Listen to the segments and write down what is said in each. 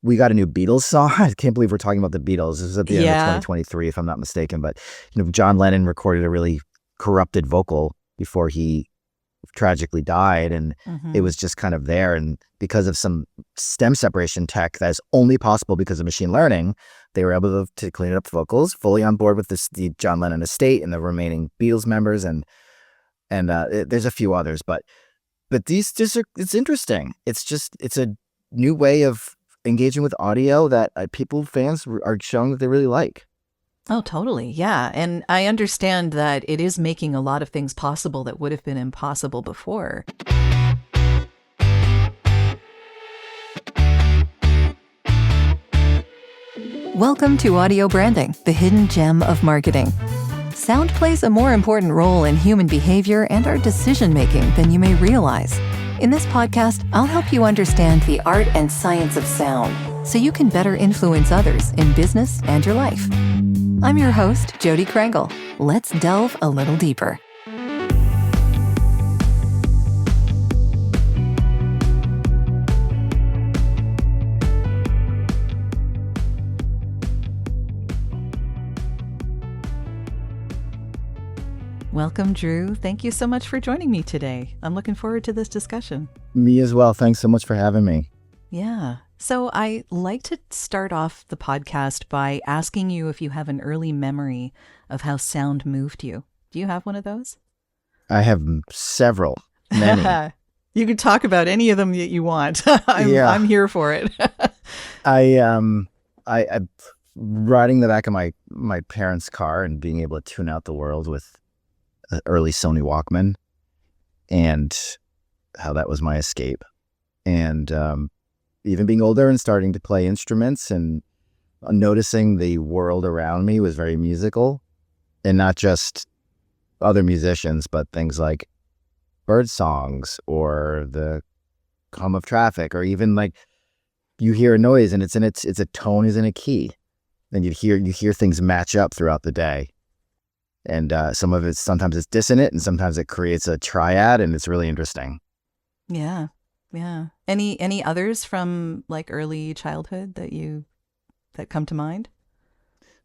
we got a new Beatles song. I can't believe we're talking about the Beatles. This was at the end of Yeah. 2023, if I'm not mistaken. But John Lennon recorded a really corrupted vocal before he tragically died, and it was just kind of there. And because of some stem separation tech that's only possible because of machine learning, they were able to clean up the vocals, fully on board with the John Lennon estate and the remaining Beatles members, and there's a few others, but these just it's interesting. It's a new way of engaging with audio that fans are showing that they really like. Oh, totally. Yeah. And I understand that it is making a lot of things possible that would have been impossible before. Welcome to Audio Branding, the hidden gem of marketing. Sound plays a more important role in human behavior and our decision-making than you may realize. In this podcast, I'll help you understand the art and science of sound so you can better influence others in business and your life. I'm your host, Jodi Krangle. Let's delve a little deeper. Welcome, Drew. Thank you so much for joining me today. I'm looking forward to this discussion. Me as well. Thanks so much for having me. Yeah. So I like to start off the podcast by asking you if you have an early memory of how sound moved you. Do you have one of those? I have several, many. You can talk about any of them that you want. I'm here for it. I riding the back of my parents' car and being able to tune out the world with an early Sony Walkman, and how that was my escape. And even being older and starting to play instruments and noticing the world around me was very musical, and not just other musicians, but things like bird songs or the hum of traffic, or even like you hear a noise and it's a tone is in a key, and you hear things match up throughout the day. And sometimes it's dissonant, and sometimes it creates a triad, and it's really interesting. Yeah. Yeah. Any others from like early childhood that come to mind?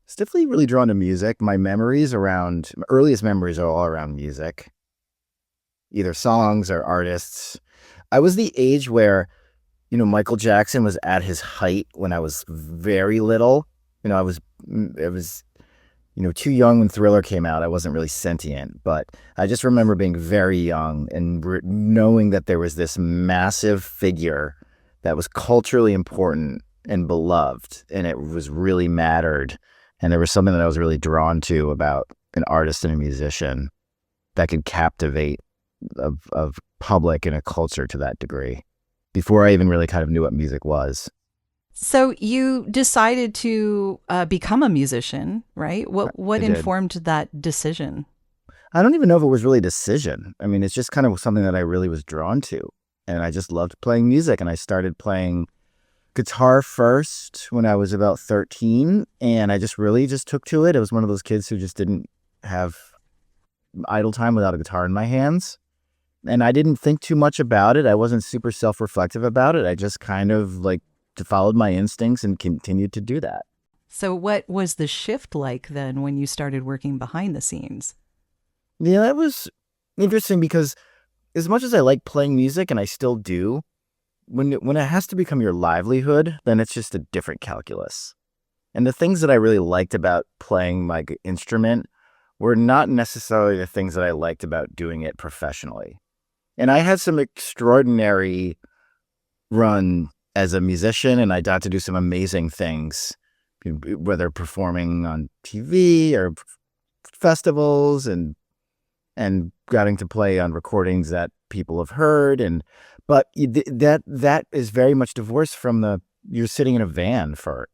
It's definitely really drawn to music. My earliest memories are all around music, either songs or artists. I was the age where, Michael Jackson was at his height when I was very little. I was too young when Thriller came out. I wasn't really sentient, but I just remember being very young and knowing that there was this massive figure that was culturally important and beloved, and it was really mattered. And there was something that I was really drawn to about an artist and a musician that could captivate a public and a culture to that degree before I even really kind of knew what music was. So you decided to become a musician, right? What informed that decision? I don't even know if it was really a decision. I mean, it's just kind of something that I really was drawn to. And I just loved playing music. And I started playing guitar first when I was about 13. And I just really took to it. I was one of those kids who just didn't have idle time without a guitar in my hands. And I didn't think too much about it. I wasn't super self-reflective about it. I just kind of followed my instincts and continued to do that. So what was the shift like then when you started working behind the scenes? Yeah, that was interesting because as much as I like playing music, and I still do, when it has to become your livelihood, then it's just a different calculus. And the things that I really liked about playing my instrument were not necessarily the things that I liked about doing it professionally. And I had some extraordinary run as a musician, and I got to do some amazing things, whether performing on TV or festivals, and getting to play on recordings that people have heard. But that is very much divorced from you're sitting in a van for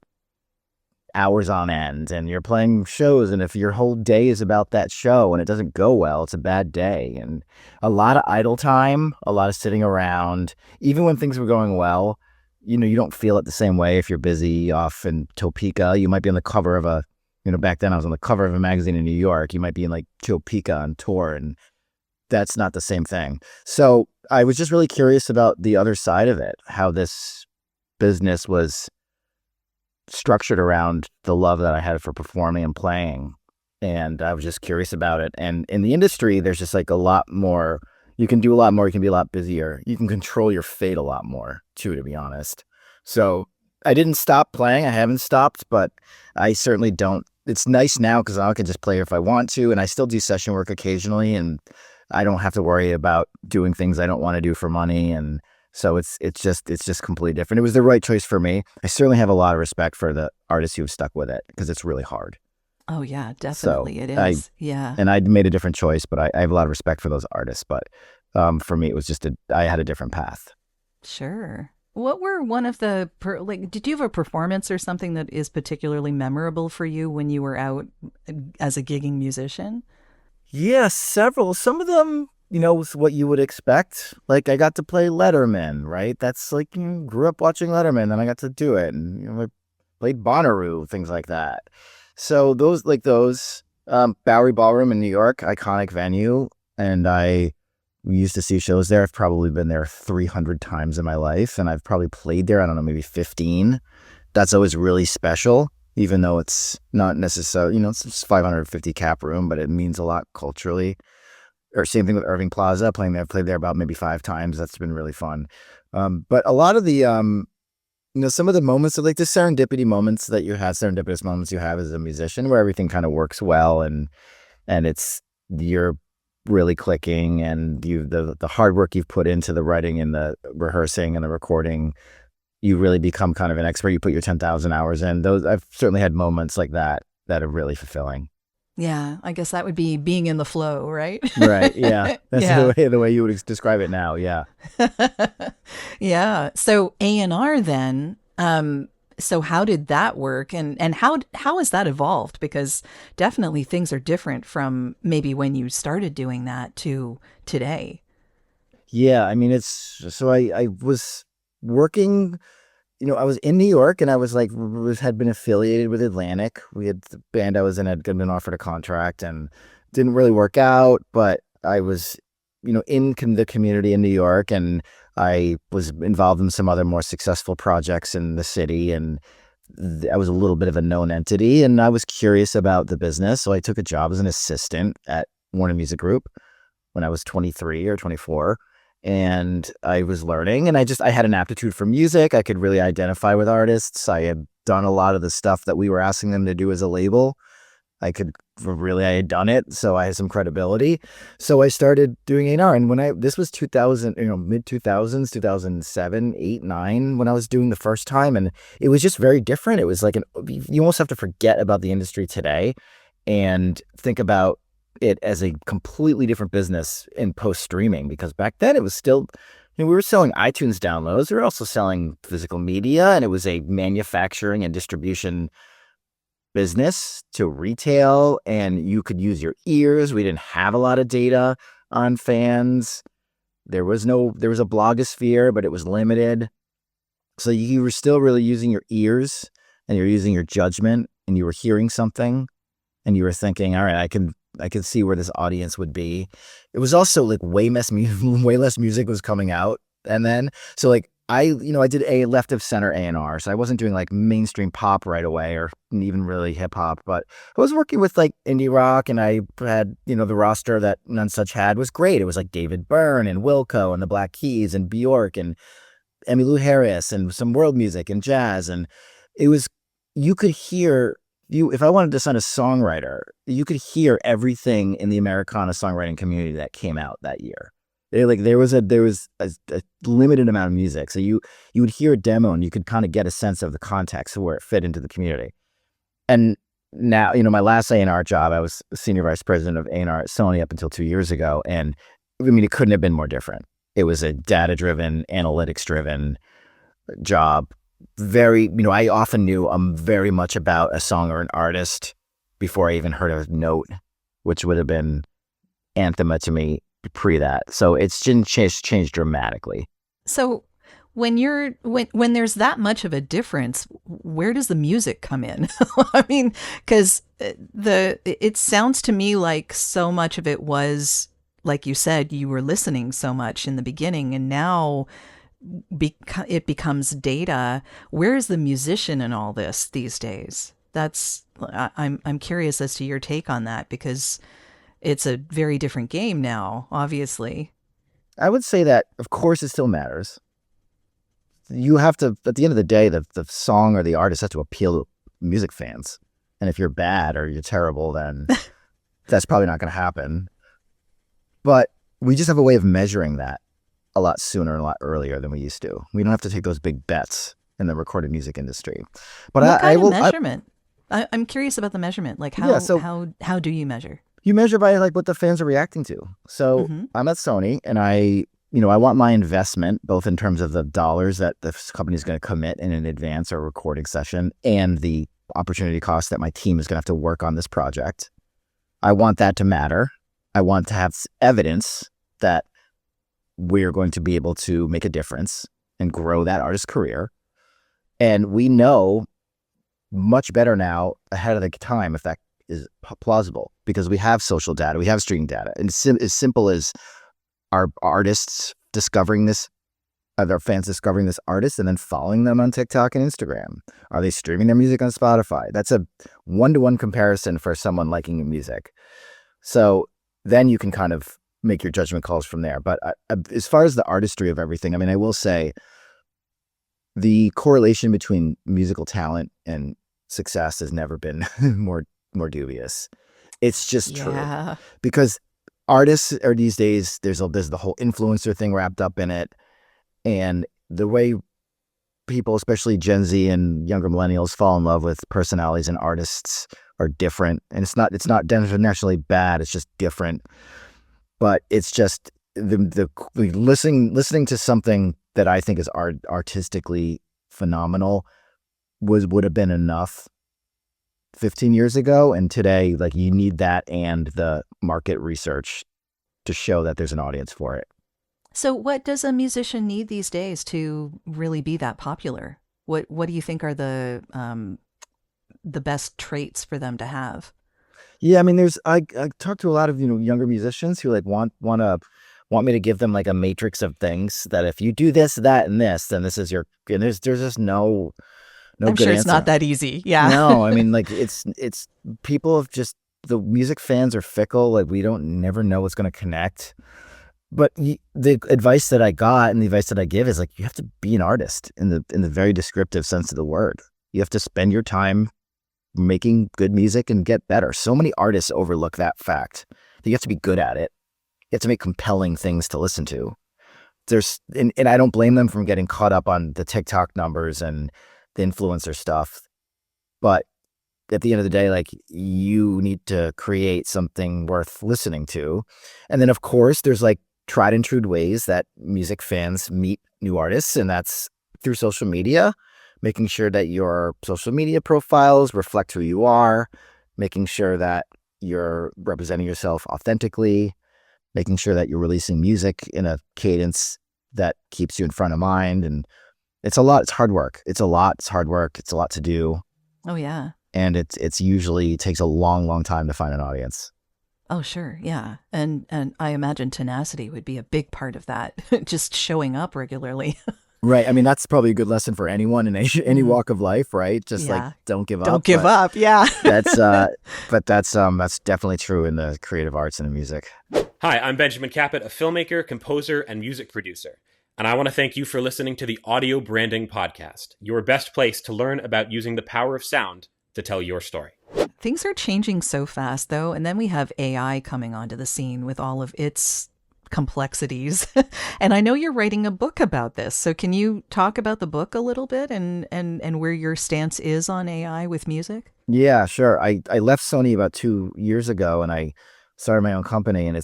hours on end, and you're playing shows, and if your whole day is about that show and it doesn't go well, it's a bad day. And a lot of idle time, a lot of sitting around, even when things were going well. You don't feel it the same way if you're busy off in Topeka. You might be on the cover of back then I was on the cover of a magazine in New York. You might be in Topeka on tour, and that's not the same thing. So I was just really curious about the other side of it, how this business was structured around the love that I had for performing and playing. And I was just curious about it. And in the industry, there's just like a lot more. You can do a lot more. You can be a lot busier. You can control your fate a lot more, too, to be honest. So I didn't stop playing. I haven't stopped, but I certainly don't. It's nice now because I can just play if I want to. And I still do session work occasionally. And I don't have to worry about doing things I don't want to do for money. And so it's just completely different. It was the right choice for me. I certainly have a lot of respect for the artists who've stuck with it because it's really hard. Oh, yeah, definitely. So it is. Yeah. And I'd made a different choice, but I have a lot of respect for those artists. But for me, it was just I had a different path. Sure. What were one of the, did you have a performance or something that is particularly memorable for you when you were out as a gigging musician? Yeah, several. Some of them, was what you would expect. Like I got to play Letterman, right? That's like, grew up watching Letterman, and I got to do it. And, I played Bonnaroo, things like that. So those, Bowery Ballroom in New York, iconic venue. And we used to see shows there. I've probably been there 300 times in my life. And I've probably played there, I don't know, maybe 15. That's always really special, even though it's not necessarily, it's just 550 cap room, but it means a lot culturally. Or same thing with Irving Plaza, playing there. I've played there about maybe 5 times. That's been really fun. But a lot of the, some of the moments of like the serendipitous moments you have as a musician, where everything kind of works well and you're really clicking, and the hard work you've put into the writing and the rehearsing and the recording, you really become kind of an expert. You put your 10,000 hours in. Those I've certainly had moments like that are really fulfilling. Yeah, I guess that would be being in the flow, right? Right. Yeah, that's Yeah. the way you would describe it now. Yeah. Yeah. So A&R then, so how did that work, and how has that evolved? Because definitely things are different from maybe when you started doing that to today. Yeah. I mean, I was working. I was in New York, and I was had been affiliated with Atlantic. We had the band I was in had been offered a contract and didn't really work out, but I was, in the community in New York, and I was involved in some other more successful projects in the city, and I was a little bit of a known entity, and I was curious about the business. So I took a job as an assistant at Warner Music Group when I was 23 or 24. And I was learning, and I had an aptitude for music. I could really identify with artists. I had done a lot of the stuff that we were asking them to do as a label. I had done it, so I had some credibility. So I started doing A&R, and this was 2000, mid 2000s, 2007, 8, 9, when I was doing the first time, and it was just very different. It was like you almost have to forget about the industry today and think about it as a completely different business in post-streaming, because back then it was still, we were selling iTunes downloads. We were also selling physical media, and it was a manufacturing and distribution business to retail, and you could use your ears. We didn't have a lot of data on fans. There was a blogosphere, but it was limited. So you were still really using your ears, and you're using your judgment, and you were hearing something, and you were thinking, all right, I can see where this audience would be. It was also like way less music was coming out. And then, so I did a left of center A&R. So I wasn't doing like mainstream pop right away, or even really hip hop, but I was working with like indie rock, and I had, the roster that None Such had was great. It was like David Byrne and Wilco and the Black Keys and Bjork and Emmylou Harris and some world music and jazz. And you could hear, if I wanted to sign a songwriter, you could hear everything in the Americana songwriting community that came out that year. There was a limited amount of music, so you would hear a demo, and you could kind of get a sense of the context of where it fit into the community. And now, my last A&R job, I was senior vice president of A&R at Sony up until 2 years ago, and it couldn't have been more different. It was a data-driven, analytics-driven job. Very, I often knew very much about a song or an artist before I even heard of a note, which would have been anathema to me pre that. So it's changed dramatically. So when there's that much of a difference, where does the music come in? I mean, because it sounds to me like so much of it was, like you said, you were listening so much in the beginning, and now it becomes data. Where's the musician in all this these days? I'm curious as to your take on that, because it's a very different game now, obviously. I would say that, of course, it still matters. You have to, at the end of the day, the song or the artist has to appeal to music fans. And if you're bad or you're terrible, then that's probably not going to happen. But we just have a way of measuring that a lot sooner and a lot earlier than we used to. We don't have to take those big bets in the recorded music industry. But what kind of measurement? I'm curious about the measurement. Like how do you measure? You measure by like what the fans are reacting to. So I'm at Sony, and I want my investment, both in terms of the dollars that the company is going to commit in an advance or recording session and the opportunity cost that my team is going to have to work on this project. I want that to matter. I want to have evidence that we're going to be able to make a difference and grow that artist's career. And we know much better now ahead of the time if that is plausible, because we have social data, we have streaming data. And as simple as our artists discovering this, their fans discovering this artist and then following them on TikTok and Instagram. Are they streaming their music on Spotify? That's a one-to-one comparison for someone liking music. So then you can kind of make your judgment calls from there. But as far as the artistry of everything, I mean, I will say the correlation between musical talent and success has never been more dubious. It's just true. Because artists are these days, there's the whole influencer thing wrapped up in it. And the way people, especially Gen Z and younger millennials, fall in love with personalities and artists are different. And it's not necessarily bad. It's just different. But it's just the listening to something that I think is artistically phenomenal would have been enough 15 years ago. And today, like, you need that and the market research to show that there's an audience for it. So what does a musician need these days to really be that popular? What do you think are the best traits for them to have? Yeah, I mean, I talk to a lot of younger musicians who like want me to give them like a matrix of things that if you do this, that, and this, then this is your. And there's just no I'm good sure it's answer. not that easy. Yeah. No, I mean, like it's people have just, the music fans are fickle. Like we never know what's going to connect. But the advice that I got and the advice that I give is like, you have to be an artist in the very descriptive sense of the word. You have to spend your time making good music and get better. So many artists overlook that fact that you have to be good at it. You have to make compelling things to listen to. And I don't blame them from getting caught up on the TikTok numbers and the influencer stuff. But at the end of the day, like, you need to create something worth listening to. And then of course there's like tried and true ways that music fans meet new artists, and that's through social media, making sure that your social media profiles reflect who you are, making sure that you're representing yourself authentically, making sure that you're releasing music in a cadence that keeps you in front of mind. And it's a lot. It's hard work. It's hard work. It's a lot to do. Oh, yeah. And it's usually takes a long, long time to find an audience. Oh, sure. Yeah. And I imagine tenacity would be a big part of that, just showing up regularly. Right. I mean, that's probably a good lesson for anyone in any walk of life, right? Just like, don't give up. Don't give up. Yeah. That's definitely true in the creative arts and the music. Hi, I'm Benjamin Caput, a filmmaker, composer, and music producer. And I want to thank you for listening to the Audio Branding Podcast, your best place to learn about using the power of sound to tell your story. Things are changing so fast, though, and then we have AI coming onto the scene with all of its complexities. And I know you're writing a book about this. So can you talk about the book a little bit and where your stance is on AI with music? Yeah, sure. I left Sony about 2 years ago, and I started my own company, and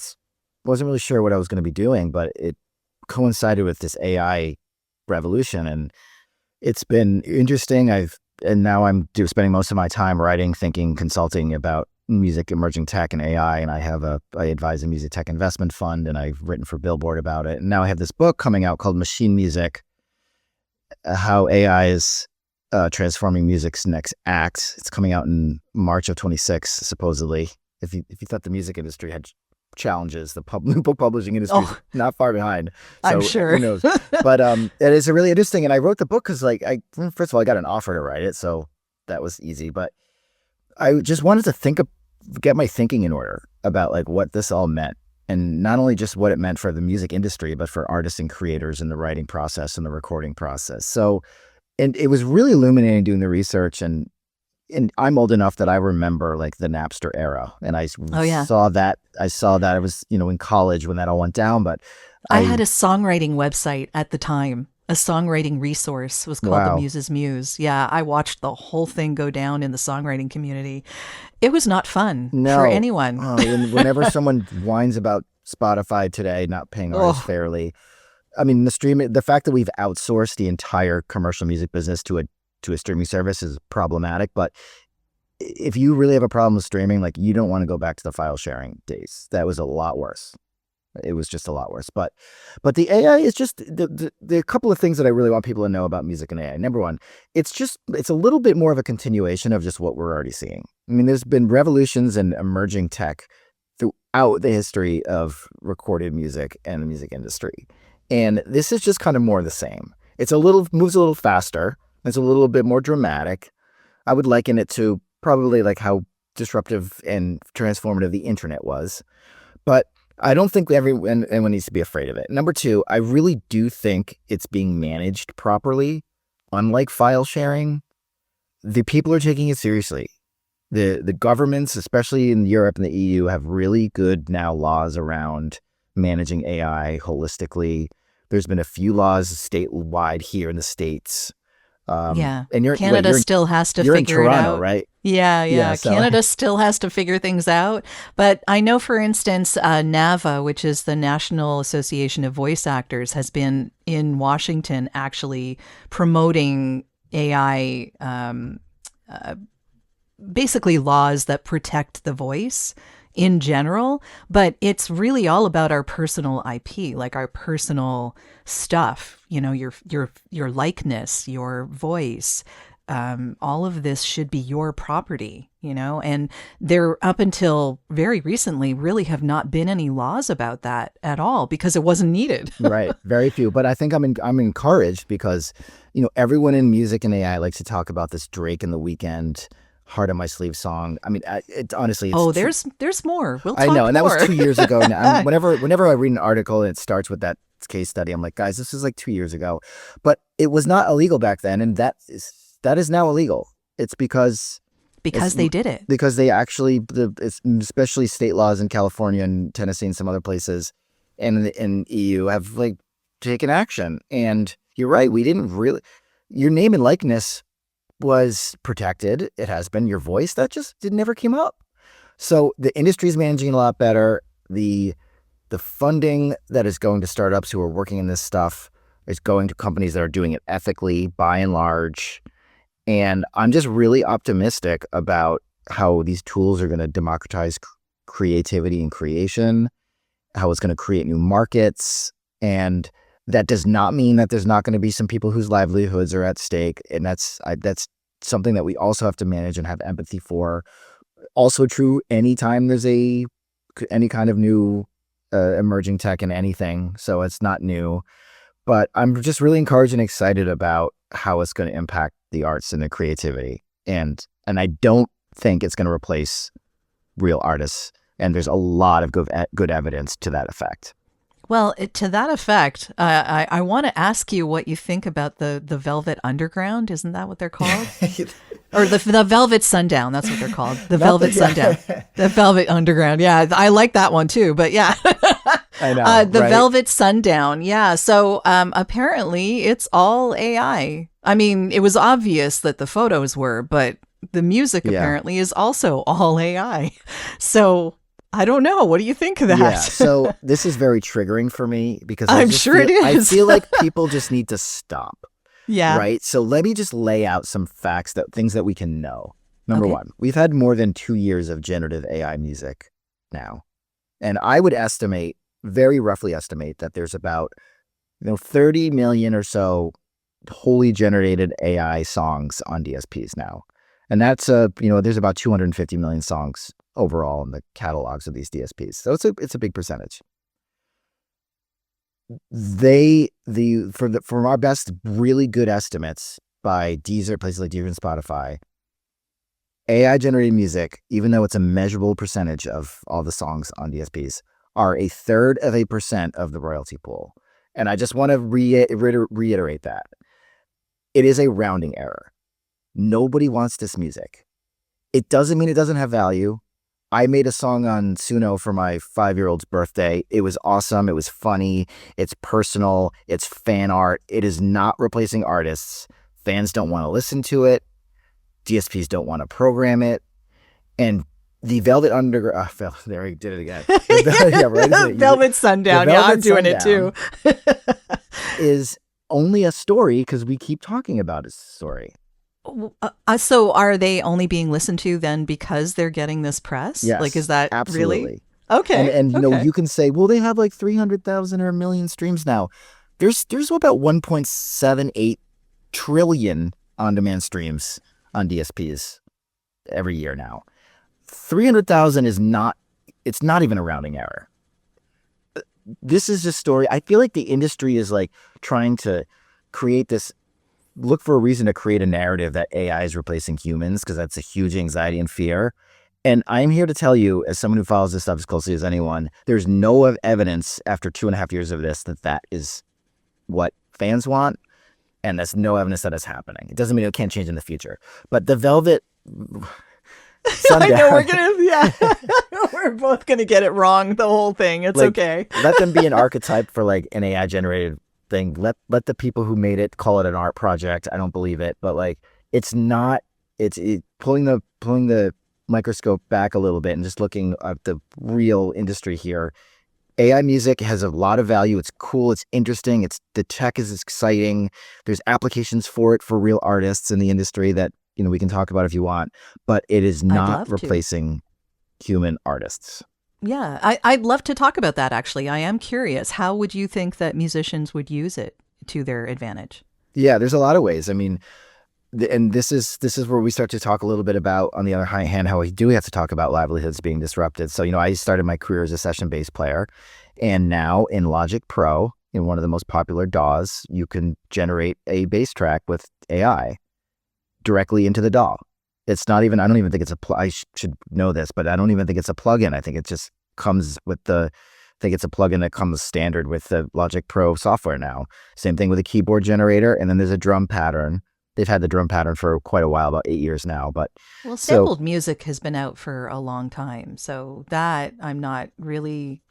wasn't really sure what I was going to be doing, but it coincided with this AI revolution, and it's been interesting. And now I'm spending most of my time writing, thinking, consulting about music, emerging tech, and AI. And I advise a music tech investment fund, and I've written for Billboard about it. And now I have this book coming out called Machine Music, how AI is transforming music's next act. It's coming out in March of 26, supposedly. If you thought the music industry had challenges. The book publishing industry is Oh, not far behind. So I'm sure. Who knows? But it is a really interesting. And I wrote the book because, like, first of all, I got an offer to write it, so that was easy. But I just wanted to get my thinking in order about like what this all meant, and not only just what it meant for the music industry, but for artists and creators in the writing process and the recording process. So, and it was really illuminating doing the research, and I'm old enough that I remember like the Napster era, and I Oh, yeah. saw that. I was, in college when that all went down, but I had a songwriting website at the time. A songwriting resource was called Wow. The Muse's Muse. Yeah, I watched the whole thing go down in the songwriting community. It was not fun for anyone. And whenever someone whines about Spotify today not paying artists fairly, I mean, the fact that we've outsourced the entire commercial music business to a streaming service is problematic. But if you really have a problem with streaming, like, you don't want to go back to the file sharing days. That was a lot worse. It was just a lot worse. But the AI is just the couple of things that I really want people to know about music and AI. Number one, it's a little bit more of a continuation of just what we're already seeing. I mean, there's been revolutions in emerging tech throughout the history of recorded music and the music industry. And this is just kind of more of the same. Moves a little faster. It's a little bit more dramatic. I would liken it to probably like how disruptive and transformative the internet was. But I don't think anyone needs to be afraid of it. Number two, I really do think it's being managed properly. Unlike file sharing, the people are taking it seriously. The governments, especially in Europe and the EU, have really good now laws around managing AI holistically. There's been a few laws statewide here in the States. Yeah. And Canada still has to you're figure in Toronto, it out. right? Yeah. So Canada still has to figure things out. But I know, for instance, NAVA, which is the National Association of Voice Actors, has been in Washington actually promoting AI, basically laws that protect the voice in general. But it's really all about our personal IP, like our personal stuff, your likeness, your voice. All of this should be your property, and there, up until very recently, really have not been any laws about that at all because it wasn't needed. Right. Very few. But I think I'm encouraged because, everyone in music and AI likes to talk about this Drake and The Weeknd Heart on My Sleeve song. I mean, honestly, there's more. We'll talk I know. And that more. was 2 years ago. Now, whenever I read an article and it starts with that case study, I'm like, guys, this is like 2 years ago. But it was not illegal back then. And that is now illegal. It's because they did it. Because they actually, especially state laws in California and Tennessee and some other places and in EU have like taken action. And you're right. We didn't really, your name and likeness was protected. It has been. Your voice, that just never came up. So the industry is managing a lot better. The funding that is going to startups who are working in this stuff is going to companies that are doing it ethically, by and large. And I'm just really optimistic about how these tools are going to democratize creativity and creation, how it's going to create new markets. And that does not mean that there's not going to be some people whose livelihoods are at stake. And that's something that we also have to manage and have empathy for. Also true anytime there's any kind of new emerging tech in anything. So it's not new. But I'm just really encouraged and excited about how it's going to impact the arts and the creativity. And I don't think it's going to replace real artists. And there's a lot of good evidence to that effect. Well, to that effect, I want to ask you what you think about the Velvet Underground. Isn't that what they're called? Or the Velvet Sundown. That's what they're called. The Velvet Sundown. The Velvet Underground. Yeah, I like that one too. But yeah. I know. Right? Velvet Sundown. Yeah. So apparently it's all AI. I mean, it was obvious that the photos were, but the music apparently is also all AI. So I don't know. What do you think of that? Yeah, so this is very triggering for me because I'm sure it is. I feel like people just need to stop. Yeah. Right? So let me just lay out some facts, things that we can know. Number one, we've had more than 2 years of generative AI music now. And I would very roughly estimate that there's about 30 million or so wholly generated AI songs on DSPs now. And that's there's about 250 million songs overall in the catalogs of these DSPs. So it's a big percentage. From our best really good estimates by Deezer, places like Deezer and Spotify, AI generated music, even though it's a measurable percentage of all the songs on DSPs, are 1/3% of the royalty pool. And I just want to reiterate that. It is a rounding error. Nobody wants this music. It doesn't mean it doesn't have value. I made a song on Suno for my 5-year-old's birthday. It was awesome. It was funny. It's personal. It's fan art. It is not replacing artists. Fans don't want to listen to it. DSPs don't want to program it. And the Velvet Underground, there I did it again. Velvet Sundown. Yeah, I'm doing it too. Is only a story because we keep talking about a story. So are they only being listened to then because they're getting this press? Yes, like, is that absolutely. Really? Okay. And you know, you can say, well, they have like 300,000 or a million streams now. There's about 1.78 trillion on-demand streams on DSPs every year now. 300,000 is not, it's not even a rounding error. This is a story. I feel like the industry is like trying to create this, look for a reason to create a narrative that AI is replacing humans, because that's a huge anxiety and fear. And I'm here to tell you, as someone who follows this stuff as closely as anyone, there's no evidence after 2.5 years of this that is what fans want. And there's no evidence that is happening. It doesn't mean it can't change in the future. But the Velvet Sundown, I know we're both gonna get it wrong. The whole thing. It's like, okay. Let them be an archetype for like an AI generated thing. Let the people who made it call it an art project. I don't believe it, but like it's not. It's pulling the microscope back a little bit and just looking at the real industry here. AI music has a lot of value. It's cool. It's interesting. The tech is exciting. There's applications for it for real artists in the industry that, you know, we can talk about if you want, but it is not replacing human artists. Yeah, I'd love to talk about that, actually. I am curious. How would you think that musicians would use it to their advantage? Yeah, there's a lot of ways. I mean, and this is where we start to talk a little bit about, on the other hand, how we have to talk about livelihoods being disrupted. So, you know, I started my career as a session bass player, and now in Logic Pro, in one of the most popular DAWs, you can generate a bass track with AI directly into the DAW. It's not even, I don't even think it's I should know this, but I don't even think it's a plugin. I think it just comes with I think it's a plugin that comes standard with the Logic Pro software now. Same thing with a keyboard generator, and then there's a drum pattern. They've had the drum pattern for quite a while, about 8 years now. But sampled music has been out for a long time, so that I'm not really.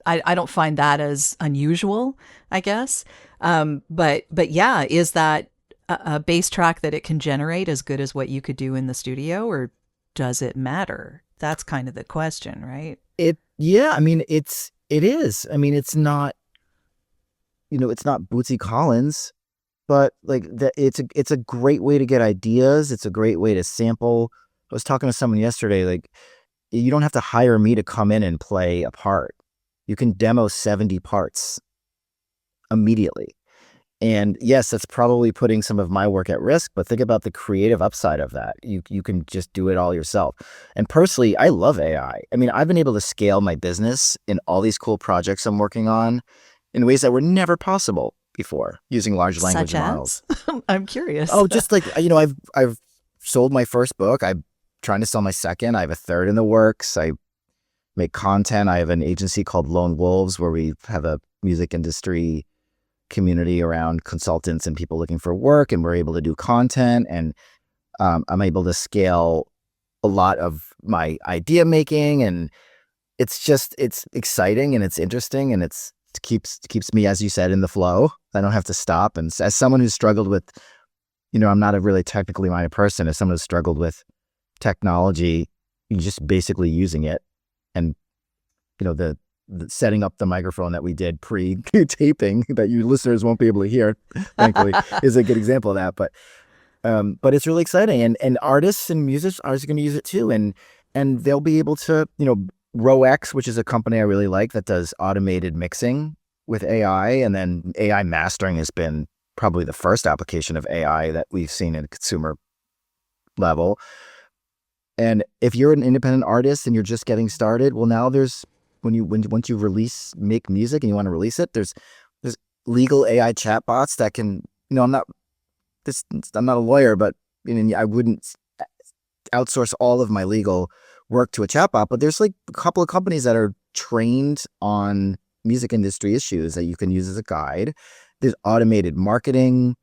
I don't find that as unusual, I guess. But yeah, is that a bass track that it can generate as good as what you could do in the studio, or does it matter? That's kind of the question, right? Yeah, I mean, it is. I mean, it's not, you know, it's not Bootsy Collins, but like it's a great way to get ideas. It's a great way to sample. I was talking to someone yesterday, like, you don't have to hire me to come in and play a part. You can demo 70 parts immediately. And yes, that's probably putting some of my work at risk, but think about the creative upside of that. You can just do it all yourself. And personally, I love AI. I mean, I've been able to scale my business in all these cool projects I'm working on in ways that were never possible before using large language models. I'm curious. Oh, just like, you know, I've sold my first book. I'm trying to sell my second. I have a third in the works. I make content. I have an agency called Lone Wolves, where we have a music industry community around consultants and people looking for work, and we're able to do content, and I'm able to scale a lot of my idea making, and it's exciting and it's interesting, and it keeps me, as you said, in the flow. I don't have to stop. And as someone who's struggled with, you know, I'm not a really technically minded person. As someone who's struggled with technology, you're just basically using it. And, you know, the setting up the microphone that we did pre-taping that you listeners won't be able to hear, thankfully, is a good example of that. But it's really exciting, and artists and musicians are going to use it too, and they'll be able to, you know, RowX, which is a company I really like that does automated mixing with AI, and then AI mastering has been probably the first application of AI that we've seen at a consumer level. And if you're an independent artist and you're just getting started, well, now there's once you make music and you want to release it, there's legal AI chatbots that can, I'm not a lawyer, but I wouldn't outsource all of my legal work to a chatbot, but there's like a couple of companies that are trained on music industry issues that you can use as a guide. There's automated marketing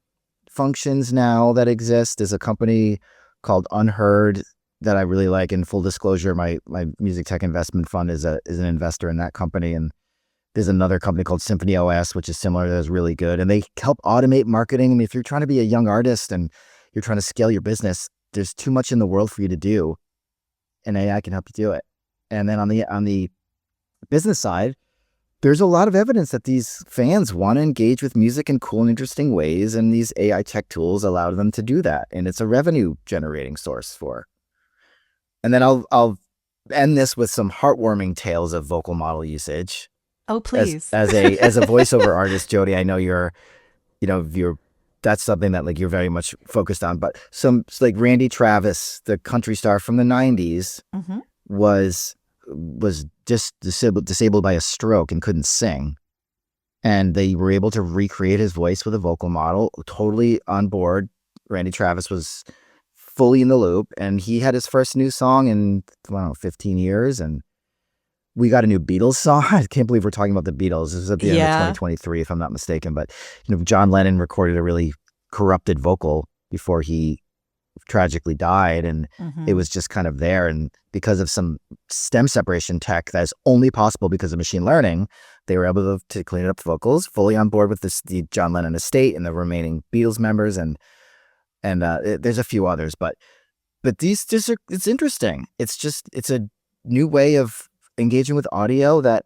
functions now that exist. There's a company called Unheard that I really like. In full disclosure, my music tech investment fund is an investor in that company. And there's another company called Symphony OS, which is similar, that's really good. And they help automate marketing. I mean, if you're trying to be a young artist and you're trying to scale your business, there's too much in the world for you to do, and AI can help you do it. And then on the business side, there's a lot of evidence that these fans want to engage with music in cool and interesting ways, and these AI tech tools allow them to do that. And it's a revenue generating source for. And then I'll end this with some heartwarming tales of vocal model usage. Oh, please. As a voiceover artist, Jodi, I know that's something that like you're very much focused on. But like Randy Travis, the country star from the 90s, was just disabled by a stroke and couldn't sing. And they were able to recreate his voice with a vocal model, totally on board. Randy Travis was fully in the loop, and he had his first new song in 15 years, and we got a new Beatles song. I can't believe we're talking about the Beatles. This is at the end of 2023, if I'm not mistaken. But John Lennon recorded a really corrupted vocal before he tragically died, and it was just kind of there. And because of some stem separation tech that is only possible because of machine learning, they were able to clean up the vocals, fully on board with the John Lennon estate and the remaining Beatles members, and there's a few others, but these just are, it's interesting. It's a new way of engaging with audio that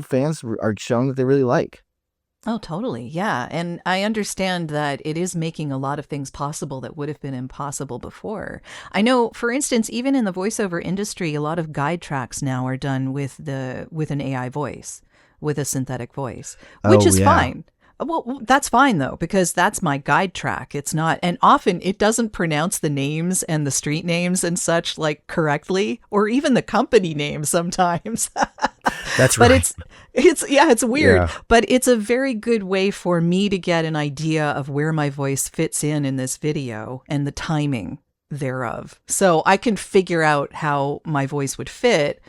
fans are showing that they really like. Oh, totally. Yeah. And I understand that it is making a lot of things possible that would have been impossible before. I know, for instance, even in the voiceover industry, a lot of guide tracks now are done with an AI voice, with a synthetic voice, which is fine. Well, that's fine, though, because that's my guide track. It's not. And often it doesn't pronounce the names and the street names and such like correctly, or even the company names sometimes. That's right. But it's weird. Yeah. But it's a very good way for me to get an idea of where my voice fits in this video and the timing thereof. So I can figure out how my voice would fit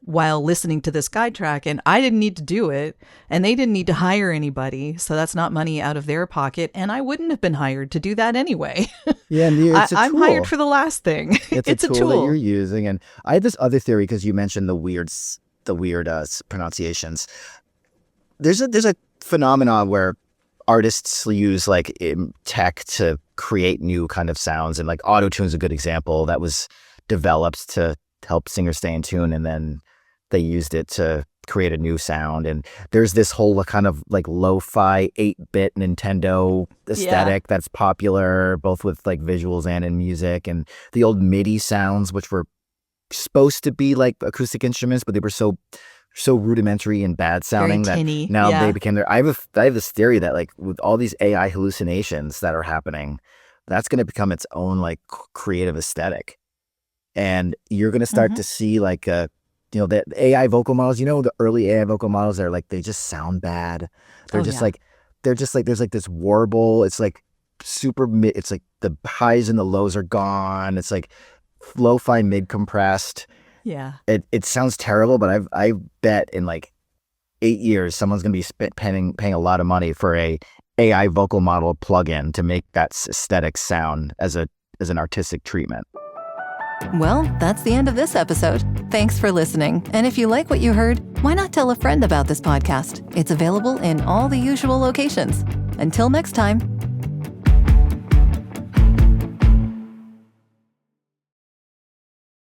while listening to this guide track, and I didn't need to do it, and they didn't need to hire anybody, so that's not money out of their pocket, and I wouldn't have been hired to do that anyway. Yeah, and it's a tool. I'm hired for the last thing. It's a tool that you're using. And I had this other theory, because you mentioned the weird pronunciations. There's a phenomenon where artists use like tech to create new kind of sounds, and like auto-tune is a good example that was developed to help singers stay in tune, and then they used it to create a new sound. And there's this whole kind of like lo-fi 8-bit Nintendo aesthetic that's popular both with like visuals and in music, and the old MIDI sounds, which were supposed to be like acoustic instruments, but they were so rudimentary and bad sounding that now they became there. I have this theory that like with all these AI hallucinations that are happening, that's going to become its own like creative aesthetic. And you're going to start to see like, the AI vocal models, the early AI vocal models are like, they just sound bad. They're there's like this warble. It's like super mid. It's like the highs and the lows are gone. It's like lo-fi mid-compressed. Yeah. It sounds terrible, but I bet in like 8 years, someone's going to be paying a lot of money for a AI vocal model plugin to make that aesthetic sound as an artistic treatment. Well, that's the end of this episode. Thanks for listening. And if you like what you heard, why not tell a friend about this podcast? It's available in all the usual locations. Until next time.